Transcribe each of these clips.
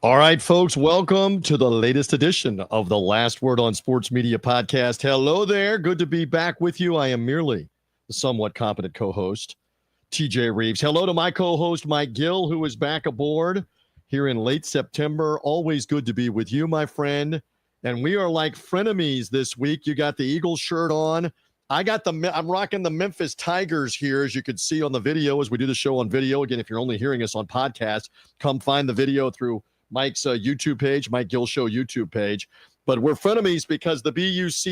All right, folks, welcome to the latest edition of the Last Word on Sports Media podcast. Hello there. Good to be back with you. I am merely the somewhat competent co-host, TJ Reeves. Hello to my co-host, Mike Gill, who is back aboard here in late September. Always good to be with you, my friend. And we are like frenemies this week. You got the Eagles shirt on. I'm rocking the Memphis Tigers here, as you can see on the video as we do the show on video. Again, if you're only hearing us on podcast, come find the video through Mike's YouTube page, Mike Gill Show YouTube page. But we're frenemies because the Buccaneers,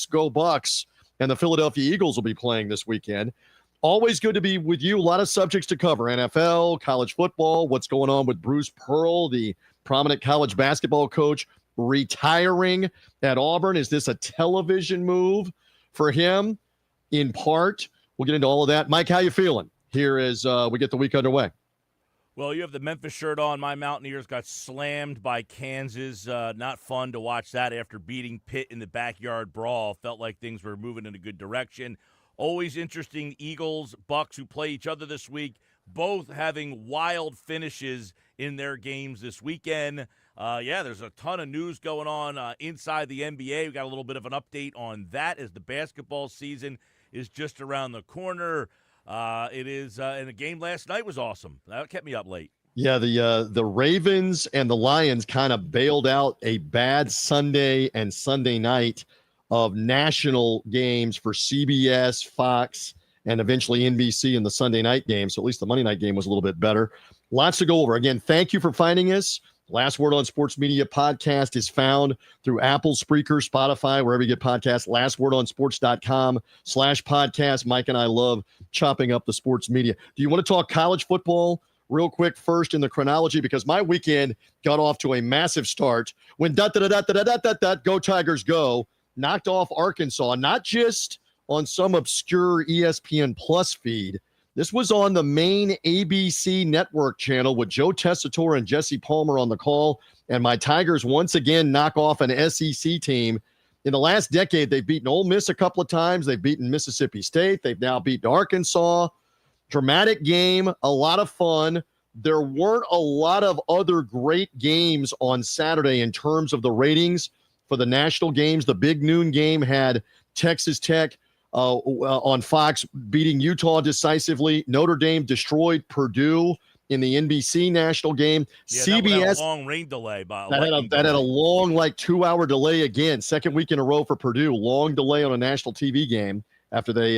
go Bucs, and the Philadelphia Eagles will be playing this weekend. Always good to be with you. A lot of subjects to cover. NFL, college football, what's going on with Bruce Pearl, the prominent college basketball coach, retiring at Auburn. Is this a television move for him? In part, we'll get into all of that. Mike, how you feeling here as we get the week underway? Well, you have the Memphis shirt on. My Mountaineers got slammed by Kansas. Not fun to watch that after beating Pitt in the backyard brawl. Felt like things were moving in a good direction. Always interesting, Eagles, Bucs, who play each other this week, both having wild finishes in their games this weekend. There's a ton of news going on inside the NBA. We got a little bit of an update on that as the basketball season is just around the corner. And the game last night was awesome. That kept me up late. Yeah, the Ravens and the Lions kind of bailed out a bad Sunday and Sunday night of national games for CBS, Fox, and eventually NBC in the Sunday night game. So at least the Monday night game was a little bit better. Lots to go over. Again, thank you for finding us. Last Word on Sports Media podcast is found through Apple, Spreaker, Spotify, wherever you get podcasts. lastwordonsports.com/podcast. Mike and I love chopping up the sports media. Do you want to talk college football real quick first in the chronology? Because my weekend got off to a massive start when go Tigers go, knocked off Arkansas, not just on some obscure ESPN Plus feed. This was on the main ABC network channel with Joe Tessitore and Jesse Palmer on the call, and my Tigers once again knock off an SEC team. In the last decade, they've beaten Ole Miss a couple of times. They've beaten Mississippi State. They've now beaten Arkansas. Dramatic game, a lot of fun. There weren't a lot of other great games on Saturday in terms of the ratings for the national games. The big noon game had Texas Tech on Fox beating Utah decisively. Notre Dame destroyed Purdue in the NBC national game. Yeah, CBS that had a long rain delay. That had a long, 2-hour delay again. Second week in a row for Purdue. Long delay on a national TV game after they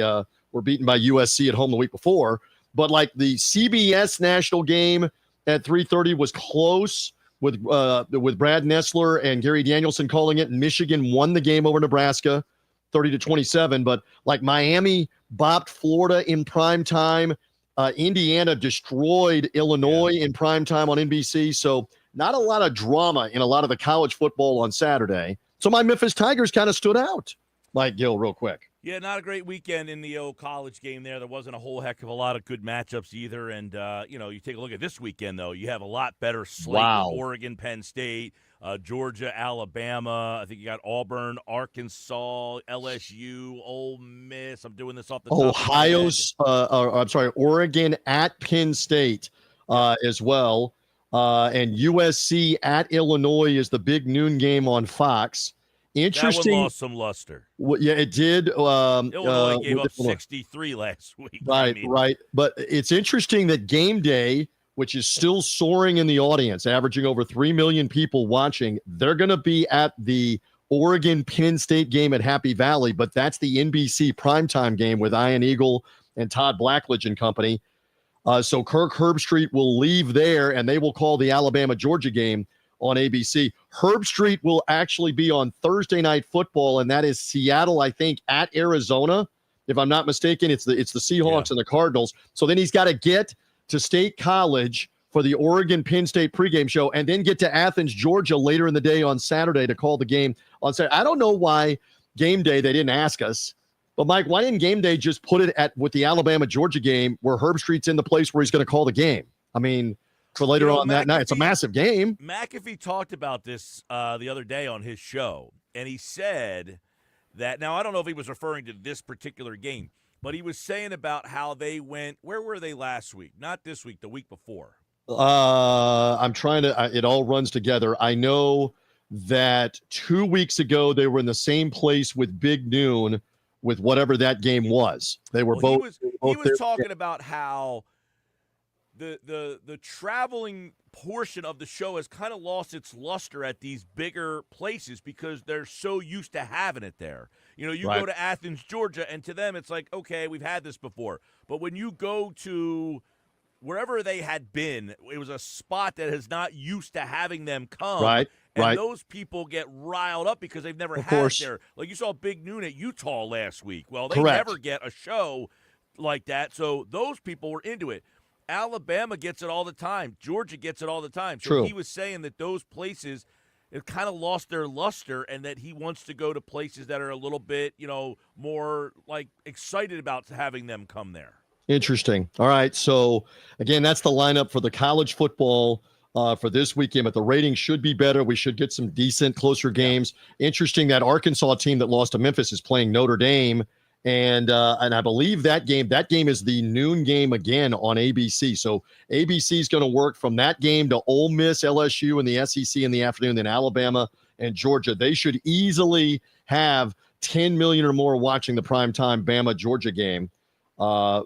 were beaten by USC at home the week before. But the CBS national game at 3:30 was close with Brad Nessler and Gary Danielson calling it. Michigan won the game over Nebraska 30-27, but Miami bopped Florida in prime time. Indiana destroyed Illinois in prime time on NBC. So not a lot of drama in a lot of the college football on Saturday. So my Memphis Tigers kind of stood out. Mike Gill, real quick. Yeah, not a great weekend in the old college game there. There wasn't a whole heck of a lot of good matchups either. And, you take a look at this weekend, though. You have a lot better slate. Wow. Oregon, Penn State, Georgia, Alabama. I think you got Auburn, Arkansas, LSU, Ole Miss. I'm doing this off the top. Oregon at Penn State as well. And USC at Illinois is the big noon game on Fox. Interesting. That one lost some luster. Well, yeah, it did. Illinois gave up 63 last week. Right. But it's interesting that GameDay, which is still soaring in the audience, averaging over 3 million people watching, they're going to be at the Oregon-Penn State game at Happy Valley, but that's the NBC primetime game with Ian Eagle and Todd Blackledge and company. So Kirk Herbstreit will leave there, and they will call the Alabama-Georgia game on ABC. Herbstreit will actually be on Thursday Night Football, and that is Seattle, I think, at Arizona. If I'm not mistaken, it's the Seahawks and the Cardinals. So then he's got to get to State College for the Oregon-Penn State pregame show and then get to Athens, Georgia later in the day on Saturday to call the game on Saturday. I don't know why Game Day, they didn't ask us. But, Mike, why didn't Game Day just put it with the Alabama-Georgia game where Herbstreit's in the place where he's going to call the game? I mean, for later on that night. It's a massive game. McAfee talked about this the other day on his show, and he said that, now I don't know if he was referring to this particular game, but he was saying about how they went, where were they last week? Not this week, the week before. I'm trying to, it all runs together. I know that 2 weeks ago, they were in the same place with Big Noon with whatever that game was. They were both. He was talking about how the traveling portion of the show has kind of lost its luster at these bigger places because they're so used to having it there. You know, you go to Athens, Georgia, and to them it's like, okay, we've had this before. But when you go to wherever they had been, it was a spot that is not used to having them come. And those people get riled up because they've never had it there. Like you saw Big Noon at Utah last week. Well, they never get a show like that, so those people were into it. Alabama gets it all the time. Georgia gets it all the time. So he was saying that those places have kind of lost their luster and that he wants to go to places that are a little bit, more like excited about having them come there. Interesting. All right. So, again, that's the lineup for the college football for this weekend, but the ratings should be better. We should get some decent, closer games. Interesting that Arkansas team that lost to Memphis is playing Notre Dame. And I believe that game is the noon game again on ABC. So ABC is going to work from that game to Ole Miss, LSU, and the SEC in the afternoon, then Alabama and Georgia. They should easily have 10 million or more watching the primetime Bama-Georgia game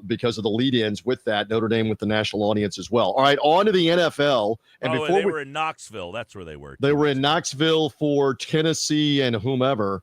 because of the lead-ins with that, Notre Dame with the national audience as well. All right, on to the NFL. And they were in Knoxville. That's where they were. They were in Knoxville for Tennessee and whomever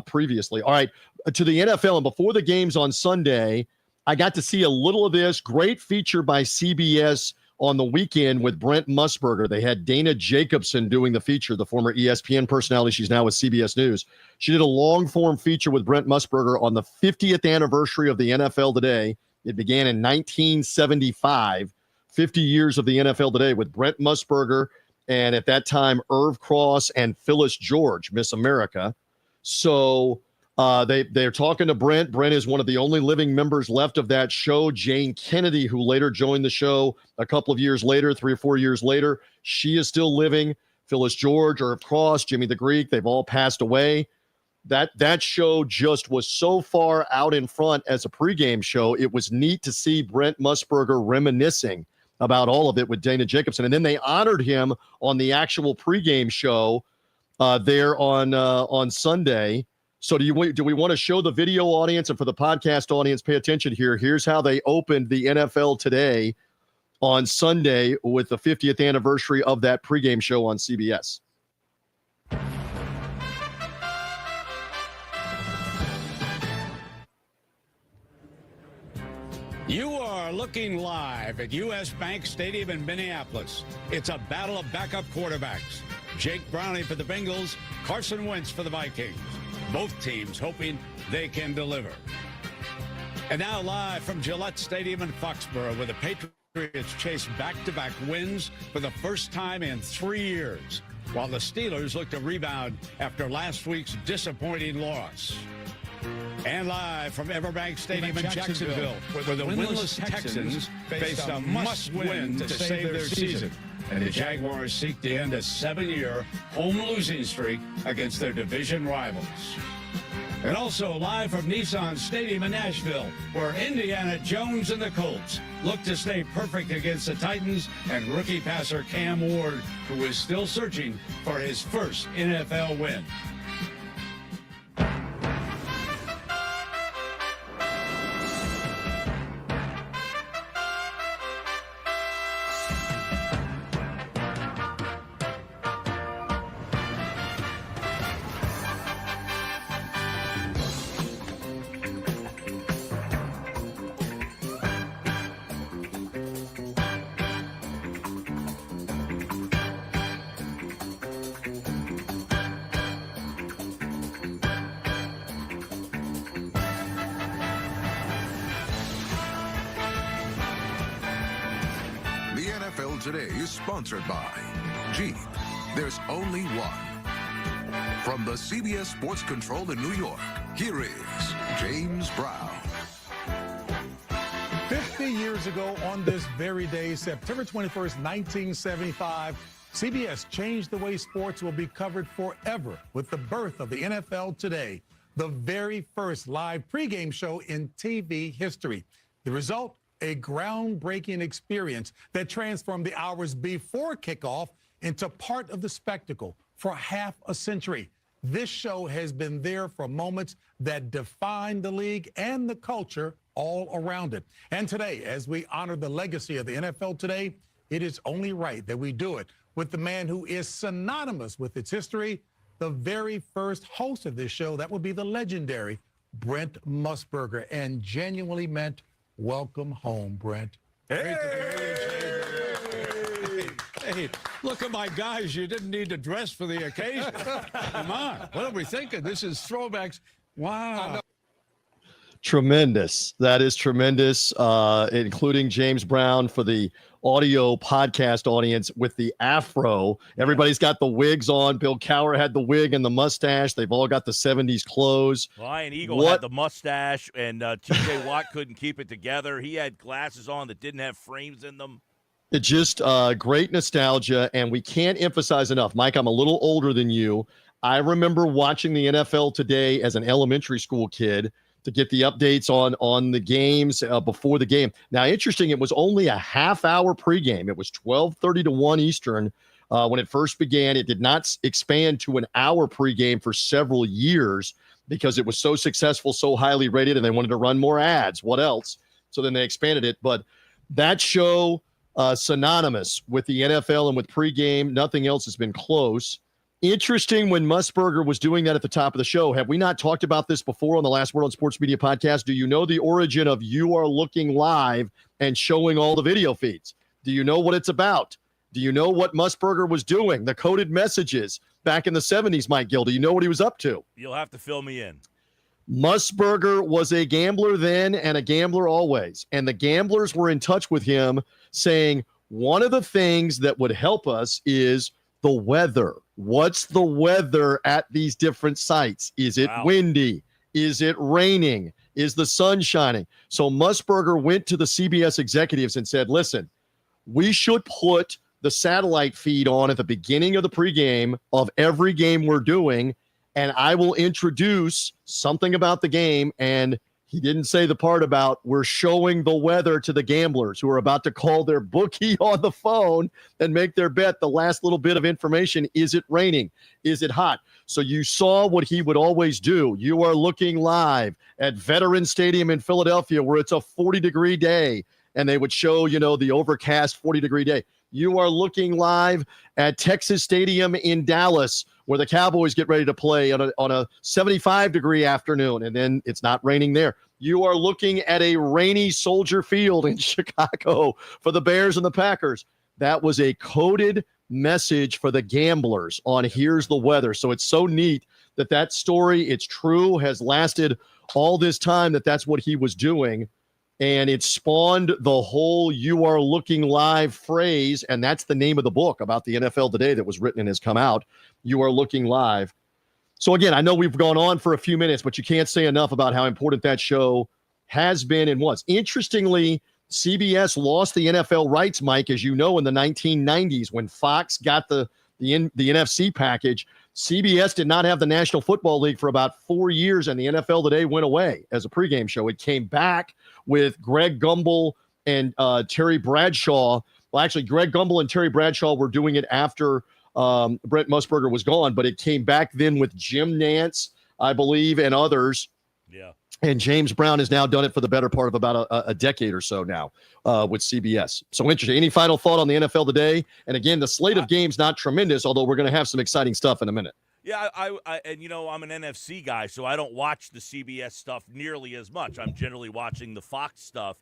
previously. All right, to the NFL, and before the games on Sunday, I got to see a little of this. Great feature by CBS on the weekend with Brent Musberger. They had Dana Jacobson doing the feature, the former ESPN personality. She's now with CBS News. She did a long-form feature with Brent Musberger on the 50th anniversary of the NFL Today. It began in 1975, 50 years of the NFL Today with Brent Musberger, and at that time, Irv Cross and Phyllis George, Miss America. So they're talking to Brent. Brent is one of the only living members left of that show. Jane Kennedy, who later joined the show a couple of years later, 3 or 4 years later, she is still living. Phyllis George, Irv Cross, Jimmy the Greek, they've all passed away. That show just was so far out in front as a pregame show. It was neat to see Brent Musberger reminiscing about all of it with Dana Jacobson. And then they honored him on the actual pregame show there on Sunday. So do we want to show the video audience, and for the podcast audience, pay attention here. Here's how they opened the NFL Today on Sunday with the 50th anniversary of that pregame show on CBS. You are looking live at U.S. Bank Stadium in Minneapolis. It's a battle of backup quarterbacks. Jake Browning for the Bengals, Carson Wentz for the Vikings. Both teams hoping they can deliver. And now live from Gillette Stadium in Foxborough, where the Patriots chase back-to-back wins for the first time in 3 years, while the Steelers look to rebound after last week's disappointing loss. And live from Everbank Stadium in Jacksonville, where the winless Texans face a must-win to save their season. And the Jaguars seek to end a 7-year home losing streak against their division rivals. And also live from Nissan Stadium in Nashville, where Indiana Jones and the Colts look to stay perfect against the Titans and rookie passer Cam Ward, who is still searching for his first NFL win. Today is sponsored by Jeep. There's only one. From the CBS Sports Control in New York, here is James Brown. 50 years ago on this very day, September 21st, 1975, CBS changed the way sports will be covered forever with the birth of the NFL Today, the very first live pregame show in TV history. The result? a groundbreaking experience that transformed the hours before kickoff into part of the spectacle for half a century. This show has been there for moments that define the league and the culture all around it. And today, as we honor the legacy of the NFL today, it is only right that we do it with the man who is synonymous with its history, the very first host of this show. That would be the legendary Brent Musberger, and genuinely meant welcome home, Brent. Hey, look at my guys. You didn't need to dress for the occasion. Come on. What are we thinking? This is throwbacks. Wow. Tremendous. That is tremendous, including James Brown for the audio podcast audience with the afro. Everybody's got the wigs on. Bill Cowher had the wig and the mustache. They've all got the 70s clothes. Ryan Eagle had the mustache, and T.J. Watt couldn't keep it together. He had glasses on that didn't have frames in them. It just great nostalgia, and we can't emphasize enough. Mike, I'm a little older than you. I remember watching the NFL Today as an elementary school kid to get the updates on the games before the game. Now, interesting, it was only a half-hour pregame. It was 12:30 to 1 Eastern when it first began. It did not expand to an hour pregame for several years because it was so successful, so highly rated, and they wanted to run more ads. What else? So then they expanded it. But that show, synonymous with the NFL and with pregame, nothing else has been close. Interesting when Musberger was doing that at the top of the show. Have we not talked about this before on the Last Word on Sports Media podcast? Do you know the origin of You Are Looking Live and showing all the video feeds? Do you know what it's about? Do you know what Musberger was doing? The coded messages back in the 70s, Mike Gill. Do you know what he was up to? You'll have to fill me in. Musberger was a gambler then and a gambler always. And the gamblers were in touch with him saying, one of the things that would help us is the weather. What's the weather at these different sites? Is it windy? Is it raining? Is the sun shining? So Musberger went to the CBS executives and said, listen, we should put the satellite feed on at the beginning of the pregame of every game we're doing, and I will introduce something about the game. And he didn't say the part about we're showing the weather to the gamblers who are about to call their bookie on the phone and make their bet. The last little bit of information, is it raining? Is it hot? So you saw what he would always do. You are looking live at Veterans Stadium in Philadelphia where it's a 40-degree day, and they would show, the overcast 40-degree day. You are looking live at Texas Stadium in Dallas where the Cowboys get ready to play on a 75-degree afternoon, and then it's not raining there. You are looking at a rainy Soldier Field in Chicago for the Bears and the Packers. That was a coded message for the gamblers on here's the weather. So it's so neat that story, it's true, has lasted all this time, that's what he was doing. And it spawned the whole You Are Looking Live phrase, and that's the name of the book about the NFL Today that was written and has come out, You Are Looking Live. So, again, I know we've gone on for a few minutes, but you can't say enough about how important that show has been and was. Interestingly, CBS lost the NFL rights, Mike, as you know, in the 1990s when Fox got the NFC package. CBS did not have the National Football League for about 4 years, and the NFL Today went away as a pregame show. It came back with Greg Gumbel and Terry Bradshaw. Well, actually, Greg Gumbel and Terry Bradshaw were doing it after Brent Musberger was gone, but it came back then with Jim Nantz, I believe, and others. Yeah. And James Brown has now done it for the better part of about a decade or so now with CBS. So interesting. Any final thought on the NFL Today? And again, the slate of games not tremendous, although we're going to have some exciting stuff in a minute. Yeah, I'm an NFC guy, so I don't watch the CBS stuff nearly as much. I'm generally watching the Fox stuff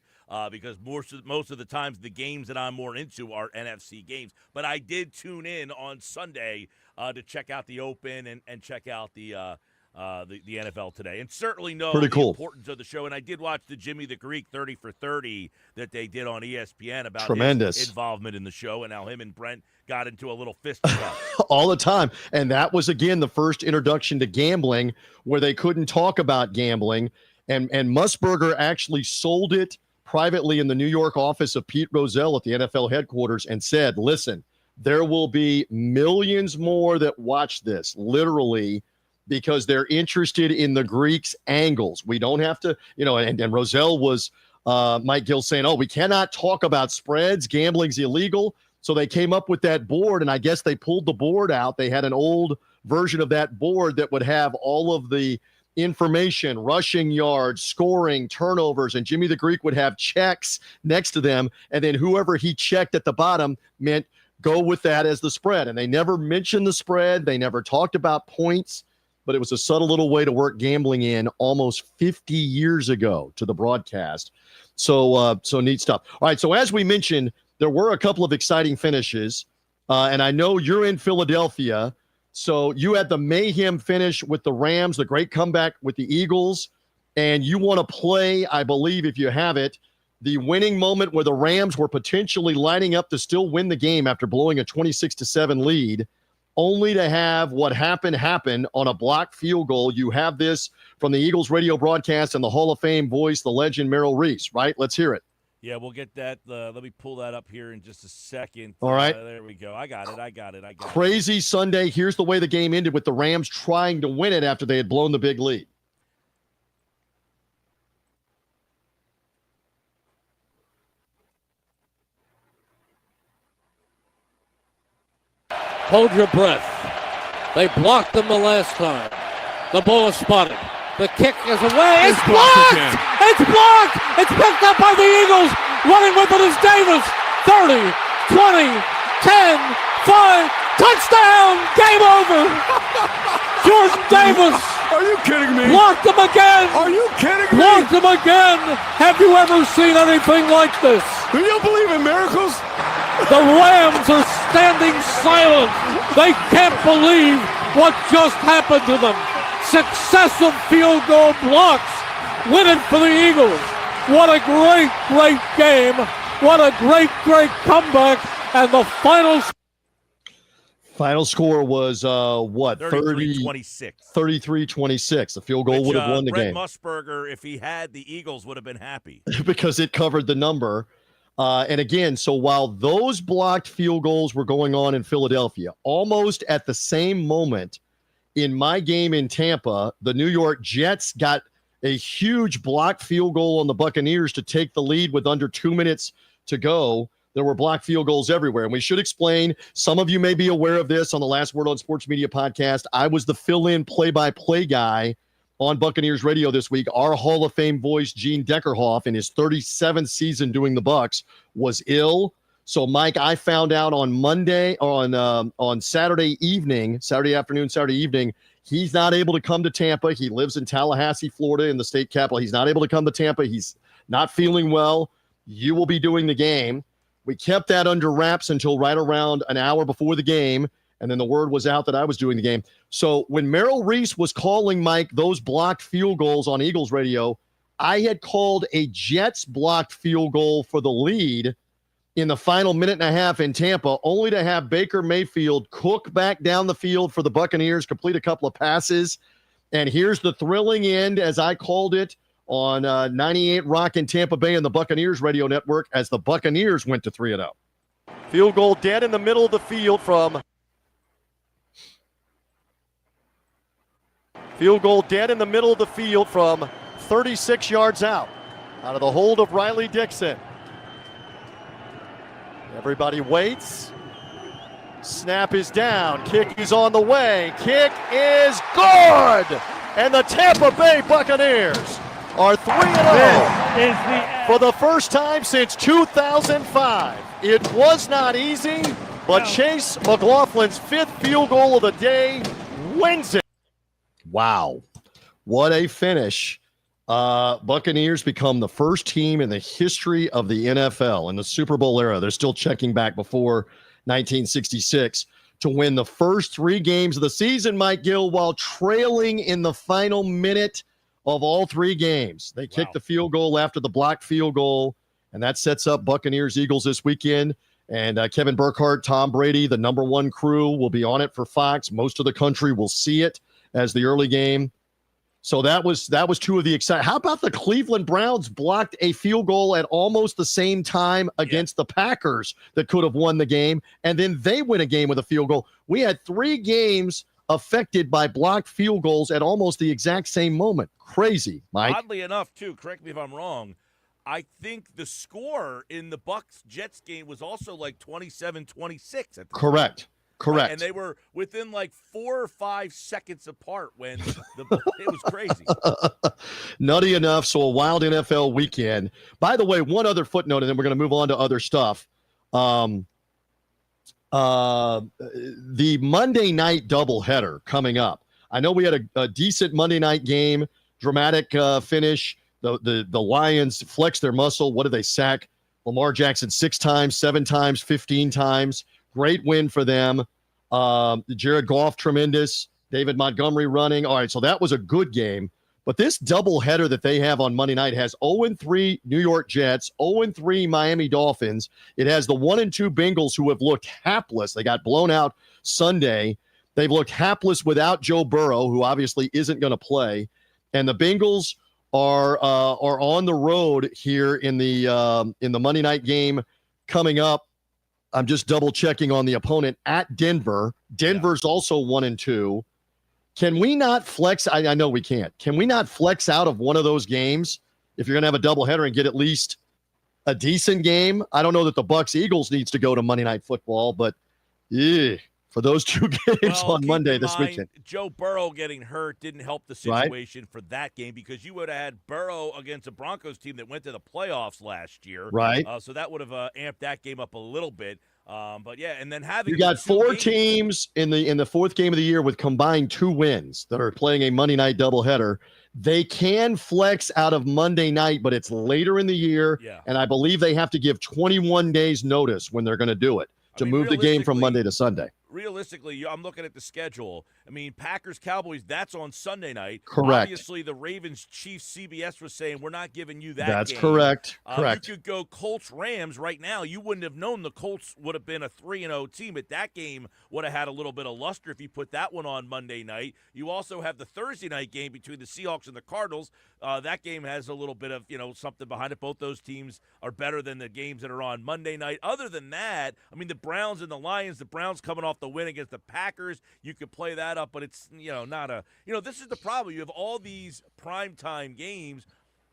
because most of the times the games that I'm more into are NFC games. But I did tune in on Sunday to check out the Open and check out the NFL Today, and certainly know the importance of the show. And I did watch the Jimmy the Greek 30 for 30 that they did on ESPN about his involvement in the show, and how him and Brent got into a little fisticuff. All the time. And that was, again, the first introduction to gambling where they couldn't talk about gambling. And Musberger actually sold it privately in the New York office of Pete Rozelle at the NFL headquarters and said, listen, there will be millions more that watch this, literally, because they're interested in the Greeks' angles. We don't have to, and Rozelle was Mike Gill saying, oh, we cannot talk about spreads. Gambling's illegal. So they came up with that board, and I guess they pulled the board out. They had an old version of that board that would have all of the information, rushing yards, scoring, turnovers, and Jimmy the Greek would have checks next to them, and then whoever he checked at the bottom meant go with that as the spread. And they never mentioned the spread. They never talked about points, but it was a subtle little way to work gambling in almost 50 years ago to the broadcast. So neat stuff. All right, so as we mentioned, there were a couple of exciting finishes, and I know you're in Philadelphia, so you had the mayhem finish with the Rams, the great comeback with the Eagles, and you want to play, I believe, if you have it, the winning moment where the Rams were potentially lining up to still win the game after blowing a 26-7 lead, only to have what happened happen on a blocked field goal. You have this from the Eagles radio broadcast and the Hall of Fame voice, the legend Merrill Reese, right? Let's hear it. Yeah, we'll get that. Let me pull that up here in just a second. All right. There we go. I got it. Crazy Sunday. Here's the way the game ended with the Rams trying to win it after they had blown the big lead. Hold your breath. They blocked them the last time. The ball is spotted. The kick is away. It's blocked! It's blocked! It's picked up by the Eagles. Running with it is Davis. 30, 20, 10, 5. Touchdown! Game over! Jordan Davis. Are you kidding me? Blocked him again. Are you kidding me? Blocked him again. Have you ever seen anything like this? Do you believe in miracles? The Rams are standing silent. They can't believe what just happened to them. Successive field goal blocks win it for the Eagles. What a great, great game. What a great, great comeback. And the final score was, 33-26. 33-26. The field goal would have won the Brent game. Musberger, if he had the Eagles, would have been happy. Because it covered the number. And again, so while those blocked field goals were going on in Philadelphia, almost at the same moment in my game in Tampa, the New York Jets got a huge blocked field goal on the Buccaneers to take the lead with under 2 minutes to go. There were blocked field goals everywhere. And we should explain, some of you may be aware of this on the Last Word on Sports Media podcast. I was the fill-in play-by-play guy on Buccaneers radio this week. Our Hall of Fame voice, Gene Deckerhoff, in his 37th season doing the Bucs, was ill. So, Mike, I found out on Monday, on Saturday afternoon, Saturday evening, he's not able to come to Tampa. He lives in Tallahassee, Florida, in the state capital. He's not able to come to Tampa. He's not feeling well. You will be doing the game. We kept that under wraps until right around an hour before the game, and then the word was out that I was doing the game. So when Merrill Reese was calling, Mike, those blocked field goals on Eagles radio, I had called a Jets blocked field goal for the lead in the final minute and a half in Tampa, only to have Baker Mayfield cook back down the field for the Buccaneers, complete a couple of passes. And here's the thrilling end, as I called it, on 98 Rock in Tampa Bay and the Buccaneers radio network, as the Buccaneers went to 3-0. Field goal dead in the middle of the field from 36 yards out of the hold of Riley Dixon. Everybody waits. Snap is down. Kick is on the way. Kick is good. And the Tampa Bay Buccaneers are 3-0 for the first time since 2005. It was not easy, but Chase McLaughlin's fifth field goal of the day wins it. Wow. What a finish. Buccaneers become the first team in the history of the NFL in the Super Bowl era. They're still checking back before 1966 to win the first 3 games of the season, Mike Gill, while trailing in the final minute of all 3 games. They kicked the field goal after the blocked field goal, and that sets up Buccaneers-Eagles this weekend. And Kevin Burkhardt, Tom Brady, the number 1 crew, will be on it for Fox. Most of the country will see it as the early game. So that was 2 of the exciting. How about the Cleveland Browns blocked a field goal at almost the same time against the Packers that could have won the game, and then they win a game with a field goal. We had 3 games affected by blocked field goals at almost the exact same moment. Crazy, Mike. Oddly enough, too, correct me if I'm wrong, I think the score in the Bucs-Jets game was also like 27-26 at the Correct. time. Correct. And they were within like 4 or 5 seconds apart when it was crazy. Nutty enough. So a wild NFL weekend. By the way, one other footnote, and then we're going to move on to other stuff. The Monday night doubleheader coming up. I know we had a decent Monday night game, dramatic finish. The Lions flexed their muscle. What did they sack? Lamar Jackson 6 times, 7 times, 15 times. Great win for them. Jared Goff, tremendous. David Montgomery running. All right, so that was a good game. But this doubleheader that they have on Monday night has 0-3 New York Jets, 0-3 Miami Dolphins. It has the 1-2 Bengals, who have looked hapless. They got blown out Sunday. They've looked hapless without Joe Burrow, who obviously isn't going to play. And the Bengals are on the road here in the Monday night game coming up. I'm just double checking on the opponent at Denver. Denver's also 1-2. Can we not flex? I know we can't. Can we not flex out of one of those games if you're going to have a doubleheader and get at least a decent game? I don't know that the Bucs-Eagles needs to go to Monday Night Football, but for those 2 games on Monday this weekend. Joe Burrow getting hurt didn't help the situation for that game, because you would have had Burrow against a Broncos team that went to the playoffs last year. Right. So that would have amped that game up a little bit. But yeah, and then having you got 4 teams in the fourth game of the year with combined 2 wins that are playing a Monday night doubleheader. They can flex out of Monday night, but it's later in the year, and I believe they have to give 21 days notice when they're going to do it to move the game from Monday to Sunday. Realistically, I'm looking at the schedule. I mean, Packers-Cowboys, that's on Sunday night. Correct. Obviously, the Ravens-Chiefs, CBS was saying, we're not giving you that That's game. correct. You could go Colts-Rams right now. You wouldn't have known the Colts would have been a 3-0 team, but that game would have had a little bit of luster if you put that one on Monday night. You also have the Thursday night game between the Seahawks and the Cardinals. That game has a little bit of, something behind it. Both those teams are better than the games that are on Monday night. Other than that, I mean, the Browns and the Lions, the Browns coming off the win against the Packers, you could play that up, but it's, not a, this is the problem. You have all these primetime games,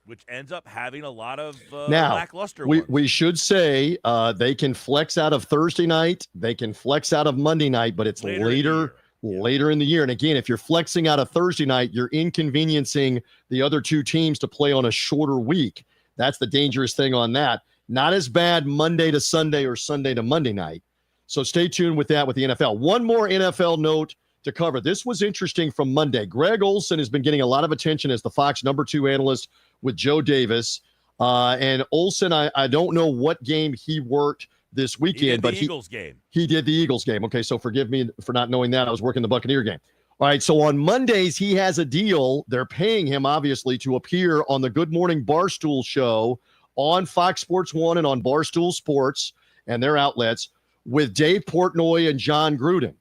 which ends up having a lot of lackluster ones. We should say they can flex out of Thursday night. They can flex out of Monday night, but it's later in the year. And again, if you're flexing out of Thursday night, you're inconveniencing the other 2 teams to play on a shorter week. That's the dangerous thing on that. Not as bad Monday to Sunday or Sunday to Monday night. So stay tuned with that with the NFL. One more NFL note to cover. This was interesting from Monday. Greg Olsen has been getting a lot of attention as the Fox #2 analyst with Joe Davis. And Olsen, I don't know what game he worked this weekend, but Eagles game. He did the Eagles game. Okay, so forgive me for not knowing that. I was working the Buccaneer game. All right, so on Mondays, he has a deal. They're paying him, obviously, to appear on the Good Morning Barstool show on Fox Sports 1 and on Barstool Sports and their outlets with Dave Portnoy and John Gruden.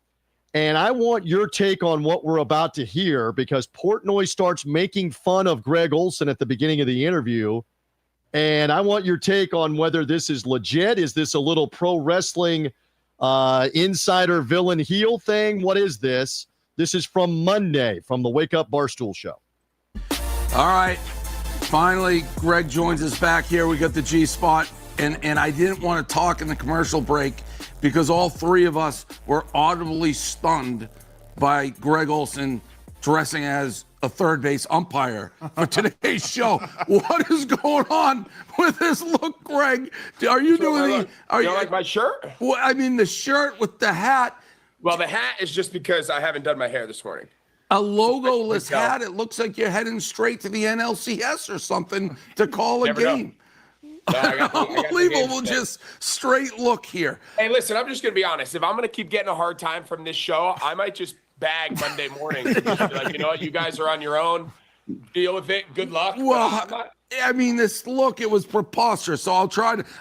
And I want your take on what we're about to hear, because Portnoy starts making fun of Greg Olsen at the beginning of the interview. And I want your take on whether this is legit. Is this a little pro wrestling insider villain heel thing? What is this? This is from Monday from the Wake Up Barstool show. All right. Finally, Greg joins us back here. We got the G-spot. And I didn't want to talk in the commercial break because all 3 of us were audibly stunned by Greg Olsen dressing as a third base umpire for today's show. What is going on with this look, Greg? Are you doing you like my shirt? Well, I mean, the shirt with the hat. Well, the hat is just because I haven't done my hair this morning. A logoless hat. It looks like you're heading straight to the NLCS or something to call a game. No, Unbelievable, just straight look here. Hey, listen, I'm just going to be honest. If I'm going to keep getting a hard time from this show, I might just bag Monday morning. Be like, you know what? You guys are on your own. Deal with it. Good luck. Well, I mean, this look, it was preposterous. So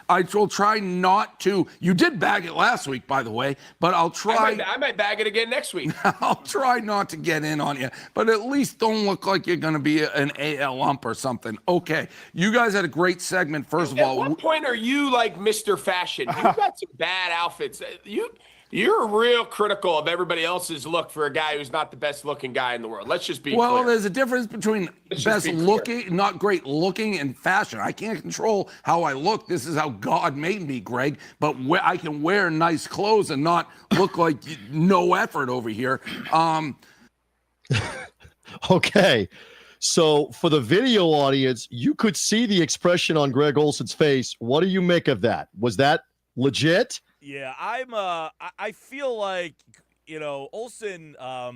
I will try not to. You did bag it last week, by the way, but I'll try. I might bag it again next week. I'll try not to get in on you, but at least don't look like you're going to be an AL ump or something. Okay. You guys had a great segment, first of all. At what point are you like Mr. Fashion? You've got some bad outfits. You're real critical of everybody else's look for a guy who's not the best looking guy in the world. Let's just be clear. There's a difference between best looking, not great looking, and fashion. I can't control how I look. This is how God made me, Greg. But I can wear nice clothes and not look like no effort over here. Okay. So for the video audience, you could see the expression on Greg Olsen's face. What do you make of that? Was that legit? Yeah, I feel like, Olsen, I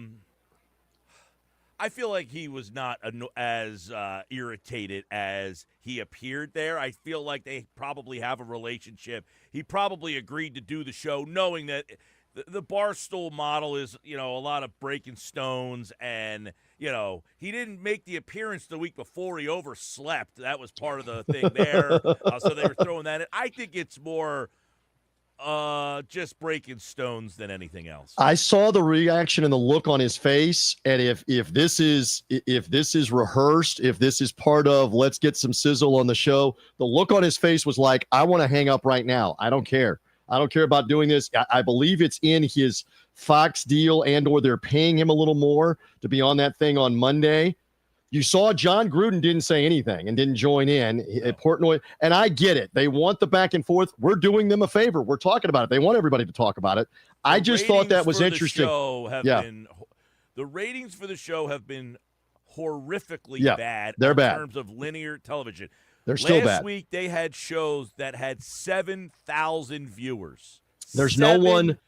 feel like he was not as irritated as he appeared there. I feel like they probably have a relationship. He probably agreed to do the show knowing that the Barstool model is, a lot of breaking stones, and, he didn't make the appearance the week before. He overslept. That was part of the thing there. So they were throwing that in. I think it's more just breaking stones than anything else. I saw the reaction and the look on his face, and if this is rehearsed, if this is part of let's get some sizzle on the show, the look on his face was like, I want to hang up right now. I don't care. I don't care about doing this. I believe it's in his Fox deal, and or they're paying him a little more to be on that thing on Monday. You saw John Gruden didn't say anything and didn't join in. Portnoy, and I get it. They want the back and forth. We're doing them a favor. We're talking about it. They want everybody to talk about it. I just thought that was interesting. The ratings for the show have been horrifically bad. They're bad in terms of linear television. They're still bad. Last week they had shows that had 7,000 viewers. There's no one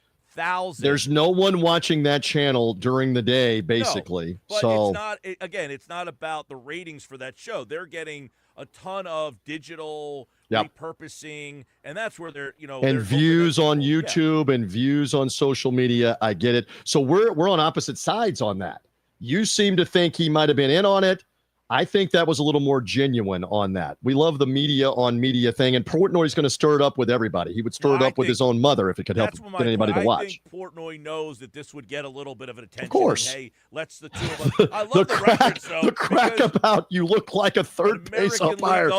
watching that channel during the day, basically. No, but so it's not about the ratings for that show. They're getting a ton of digital repurposing, and that's where they're and views on YouTube and views on social media. I get it. So we're on opposite sides on that. You seem to think he might have been in on it. I think that was a little more genuine on that. We love the media on media thing, and Portnoy's going to stir it up with everybody. He would stir it up with his own mother if it could help get anybody to watch. I think Portnoy knows that this would get a little bit of an attention. Of course. Hey, let's the two of us. I love the records, though. The crack about you look like a third base umpire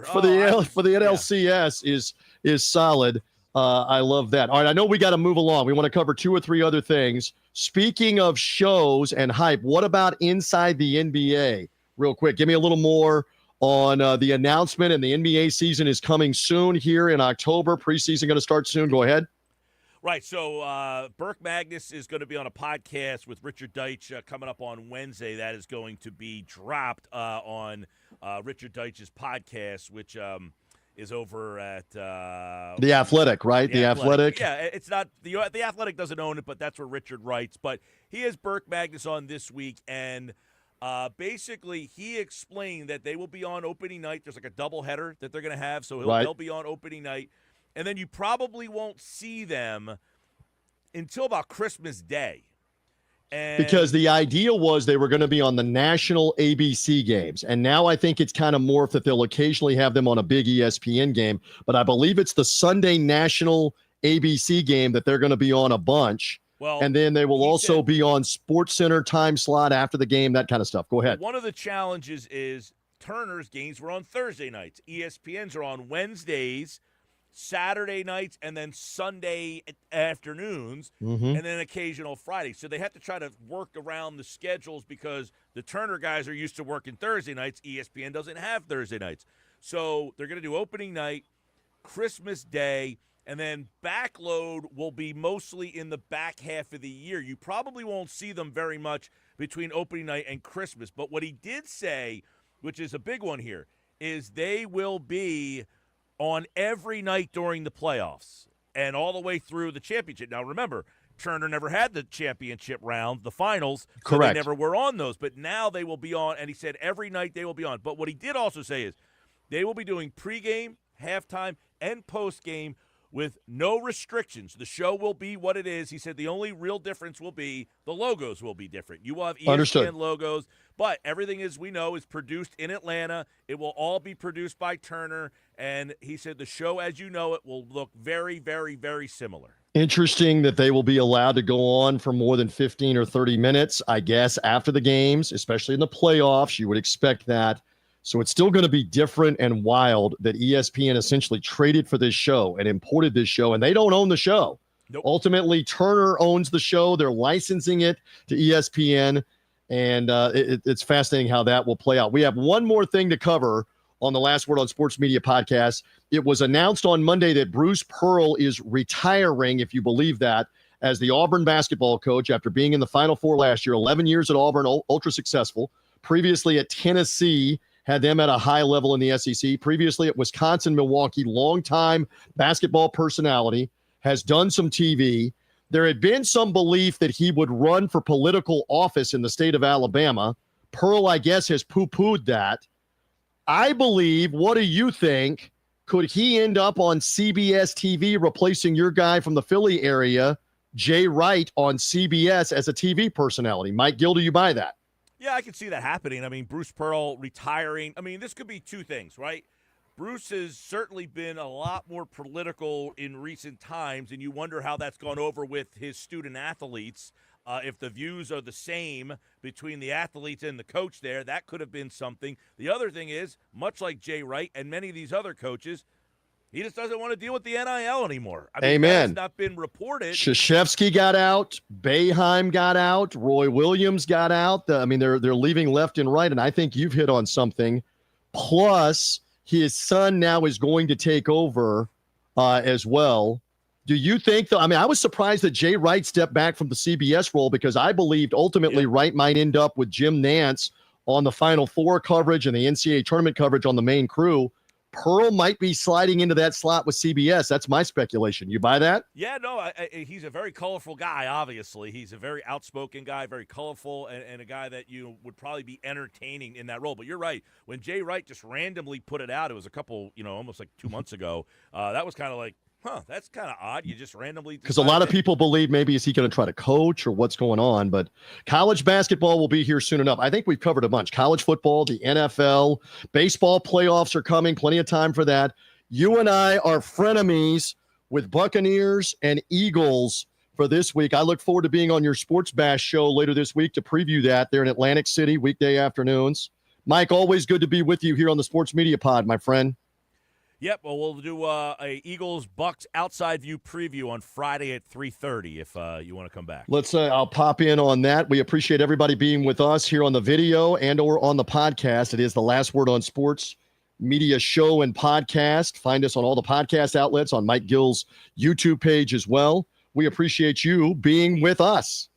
for the NLCS is solid. I love that. All right, I know we got to move along. We want to cover 2 or 3 other things. Speaking of shows and hype, what about inside the NBA? Real quick, give me a little more on the announcement, and the NBA season is coming soon here in October. Preseason going to start soon. Go ahead. Right, so Burke Magnus is going to be on a podcast with Richard Deitch coming up on Wednesday. That is going to be dropped on Richard Deitch's podcast, which is over at The Athletic, right? The Athletic. Yeah, it's not the Athletic doesn't own it, but that's where Richard writes. But he has Burke Magnus on this week, and basically, he explained that they will be on opening night. There's like a doubleheader that they're going to have, so they'll be on opening night. And then you probably won't see them until about Christmas Day. Because the idea was they were going to be on the national ABC games. And now I think it's kind of morphed that they'll occasionally have them on a big ESPN game. But I believe it's the Sunday national ABC game that they're going to be on a bunch. Well, and then they will also be on SportsCenter time slot after the game, that kind of stuff. Go ahead. One of the challenges is Turner's games were on Thursday nights. ESPN's are on Wednesdays, Saturday nights, and then Sunday afternoons, and then occasional Fridays. So they have to try to work around the schedules because the Turner guys are used to working Thursday nights. ESPN doesn't have Thursday nights. So they're going to do opening night, Christmas Day, and then backload will be mostly in the back half of the year. You probably won't see them very much between opening night and Christmas. But what he did say, which is a big one here, is they will be on every night during the playoffs and all the way through the championship. Now, remember, Turner never had the championship round, the finals. So correct. They never were on those. But now they will be on, and he said every night they will be on. But what he did also say is they will be doing pregame, halftime, and postgame with no restrictions. The show will be what it is. He said the only real difference will be the logos will be different. You will have ESPN logos, but everything, as we know, is produced in Atlanta. It will all be produced by Turner, and he said the show, as you know it, will look very, very, very similar. Interesting that they will be allowed to go on for more than 15 or 30 minutes, I guess, after the games, especially in the playoffs. You would expect that. So it's still going to be different and wild that ESPN essentially traded for this show and imported this show, and they don't own the show. Nope. Ultimately, Turner owns the show. They're licensing it to ESPN, and it's fascinating how that will play out. We have one more thing to cover on the Last Word on Sports Media podcast. It was announced on Monday that Bruce Pearl is retiring, if you believe that, as the Auburn basketball coach after being in the Final Four last year, 11 years at Auburn, ultra successful. Previously at Tennessee, had them at a high level in the SEC. Previously at Wisconsin, Milwaukee, longtime basketball personality, has done some TV. There had been some belief that he would run for political office in the state of Alabama. Pearl, I guess, has poo-pooed that. I believe, what do you think? Could he end up on CBS TV replacing your guy from the Philly area, Jay Wright, on CBS as a TV personality? Mike Gill, do you buy that? Yeah, I can see that happening. I mean, Bruce Pearl retiring. I mean, this could be two things, right? Bruce has certainly been a lot more political in recent times, and you wonder how that's gone over with his student athletes. If the views are the same between the athletes and the coach there, that could have been something. The other thing is, much like Jay Wright and many of these other coaches, he just doesn't want to deal with the NIL anymore. I mean, Amen. that has not been reported. Krzyzewski got out. Boeheim got out. Roy Williams got out. I mean, they're leaving left and right, and I think you've hit on something. Plus, his son now is going to take over as well. Do you think, though? I mean, I was surprised that Jay Wright stepped back from the CBS role because I believed ultimately Wright might end up with Jim Nantz on the Final Four coverage and the NCAA tournament coverage on the main crew. Pearl might be sliding into that slot with CBS. That's my speculation. You buy that? Yeah, no, he's a very colorful guy, obviously. He's a very outspoken guy, very colorful, and a guy that you would probably be entertaining in that role. But you're right. When Jay Wright just randomly put it out, it was a couple, almost like 2 months ago, that was kind of like, that's kind of odd. You just randomly. Because a lot of people believe maybe is he going to try to coach or what's going on. But college basketball will be here soon enough. I think we've covered a bunch. College football, the NFL, baseball playoffs are coming. Plenty of time for that. You and I are frenemies with Buccaneers and Eagles for this week. I look forward to being on your Sports Bash show later this week to preview that there in Atlantic City, weekday afternoons. Mike, always good to be with you here on the Sports Media Pod, my friend. Yep, well, we'll do a Eagles-Bucks outside view preview on Friday at 3:30 if you want to come back. I'll pop in on that. We appreciate everybody being with us here on the video and or on the podcast. It is the Last Word on Sports Media show and podcast. Find us on all the podcast outlets, on Mike Gill's YouTube page as well. We appreciate you being with us.